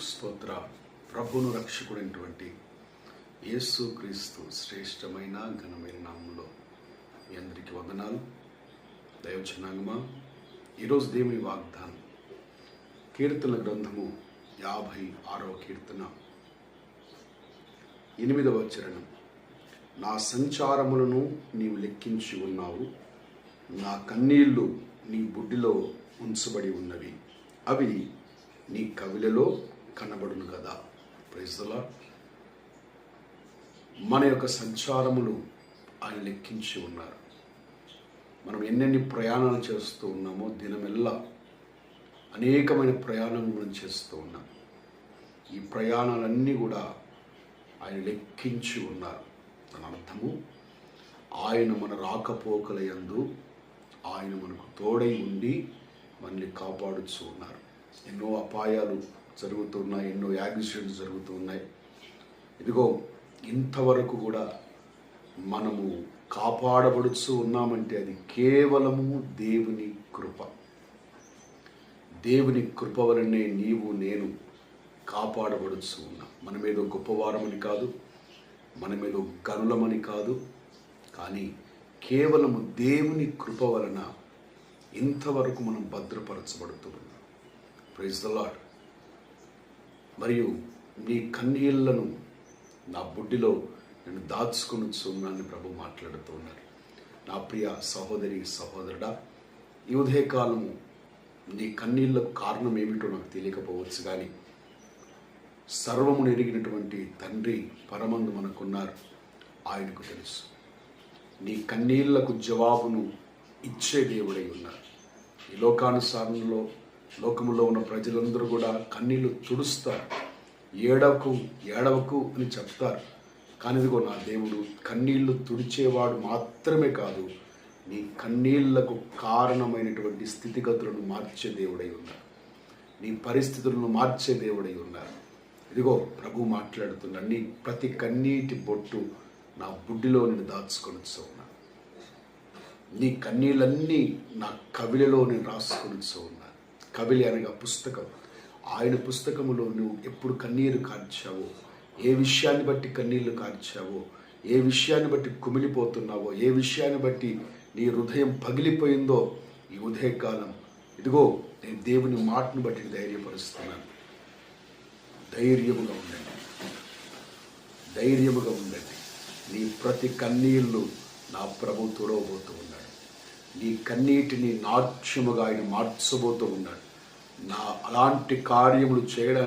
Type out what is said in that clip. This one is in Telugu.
స్తోత్ర. ప్రభువును రక్షకుడైనటువంటి యేసు క్రీస్తు శ్రేష్టమైన ఘనమైన నామంలో మీ అందరికీ వందనాలు. దైవజనాంగమా, ఈరోజు దేవుని వాగ్దానం కీర్తన గ్రంథము 56వ కీర్తన 8వ చరణం. నా సంచారములను నీవు లెక్కించి ఉన్నావు, నా కన్నీళ్లు నీ బుడ్డిలో ఉంచబడి ఉన్నవి, అవి నీ కవిలలో కనబడును కదా. Praise the lord. మన యొక్క సంచారములు ఆయన లెక్కించి ఉన్నారు. మనం ఎన్నెన్ని ప్రయాణాలు చేస్తూ ఉన్నామో, దినమెల్లా అనేకమైన ప్రయాణాలు మనం చేస్తూ ఉన్నాం. ఈ ప్రయాణాలన్నీ కూడా ఆయన లెక్కించి ఉన్నారు. దాని అర్థము, ఆయన మన రాకపోకల యందు ఆయన మనకు తోడై ఉండి మనల్ని కాపాడుతూ ఉన్నారు. ఎన్నో అపాయాలు జరుగుతున్నాయి, ఎన్నో యాక్సిడెంట్స్ జరుగుతున్నాయి. ఇదిగో ఇంతవరకు కూడా మనము కాపాడబడుతూ ఉన్నామంటే అది కేవలము దేవుని కృప. దేవుని కృప వలనే నీవు నేను కాపాడబడుతూ ఉన్నాం. మనమేదో గొప్పవారమని కాదు, మనమేదో గనులమని కాదు, కానీ కేవలము దేవుని కృప వలన ఇంతవరకు మనం భద్రపరచబడుతూ ఉన్నాం. Praise the lord. మరియు నీ కన్నీళ్లను నా బుడ్డిలో నేను దాచుకొని ఉన్నానని ప్రభు మాట్లాడుతూ ఉన్నారు. నా ప్రియ సహోదరి సహోదరుడా, ఈ ఉదయకాలము నీ కన్నీళ్లకు కారణం ఏమిటో నాకు తెలియకపోవచ్చు, కానీ సర్వమును ఎరిగినటువంటి తండ్రి పరమందు మనకున్నారు. ఆయనకు తెలుసు. నీ కన్నీళ్లకు జవాబును ఇచ్చే దేవుడై ఉన్నారు. ఈ లోకానుసారంలో లోకములో ఉన్న ప్రజలందరూ కూడా కన్నీళ్లు తుడుస్తారు, ఏడవకు అని చెప్తారు. కానీ ఇదిగో నా దేవుడు కన్నీళ్లు తుడిచేవాడు మాత్రమే కాదు, నీ కన్నీళ్లకు కారణమైనటువంటి స్థితిగతులను మార్చే దేవుడై ఉన్నారు. నీ పరిస్థితులను మార్చే దేవుడై ఉన్నారు. ఇదిగో ప్రభు మాట్లాడుతున్నాడు, నీ ప్రతి కన్నీటి బొట్టు నా బుడ్డిలో నేను దాచుకొని ఉన్నా. నీ కన్నీళ్ళన్నీ నా కవిలలో నేను రాసుకొని ఉన్నా. కవిలి అనగా పుస్తకం. ఆయన పుస్తకములో నువ్వు ఎప్పుడు కన్నీరు కార్చావో, ఏ విషయాన్ని బట్టి కన్నీళ్లు కార్చావో, ఏ విషయాన్ని బట్టి కుమిలిపోతున్నావో, ఏ విషయాన్ని బట్టి నీ హృదయం పగిలిపోయిందో, ఈ ఉదయకాలం ఇదిగో నేను దేవుని మాటను బట్టి ధైర్యపరుస్తున్నాను. ధైర్యముగా ఉండండి, ధైర్యముగా ఉండండి. నీ ప్రతి కన్నీళ్లు నా ప్రభు తోడవబోతూ ఉన్నాడు. నీ కన్నీటిని నాట్యముగా ఆయన మార్చబోతూ ఉన్నాడు. అలాంటి కార్యములు చేయడానికి